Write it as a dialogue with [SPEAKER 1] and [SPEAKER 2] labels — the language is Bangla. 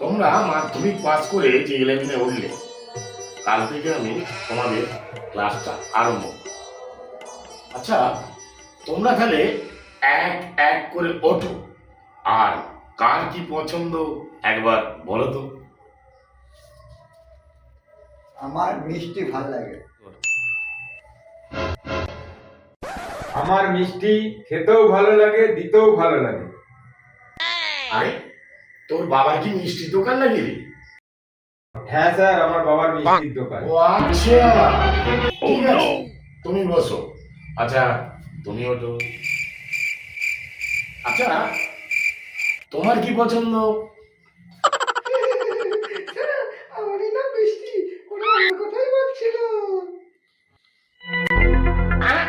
[SPEAKER 1] তোমরা মাধ্যমিক পাস করে যে 11-এ উঠলে, কাল থেকে আমি তোমাদের ক্লাসটা আরম্ভ করব। আচ্ছা, তোমরা তাহলে এক এক করে ওঠো, আর কার কি পছন্দ একবার বলো তো।
[SPEAKER 2] আমার মিষ্টি ভাল লাগে।
[SPEAKER 3] আমার মিষ্টি খেতেও ভালো লাগে, দিতেও ভালো লাগে।
[SPEAKER 1] আরে, তোর বাবার কি মিষ্টির দোকান নাকি রে?
[SPEAKER 3] হ্যাঁ স্যার, আমার বাবার মিষ্টির দোকান।
[SPEAKER 1] ও আচ্ছা, ঠিক আছে, তুমি বসো। আচ্ছা, তুমি ওঠো। আচ্ছা, তোমার কি পছন্দ?
[SPEAKER 2] আমারই না মিষ্টি, ওরা আমার কথাই বলছিল।
[SPEAKER 1] আহ!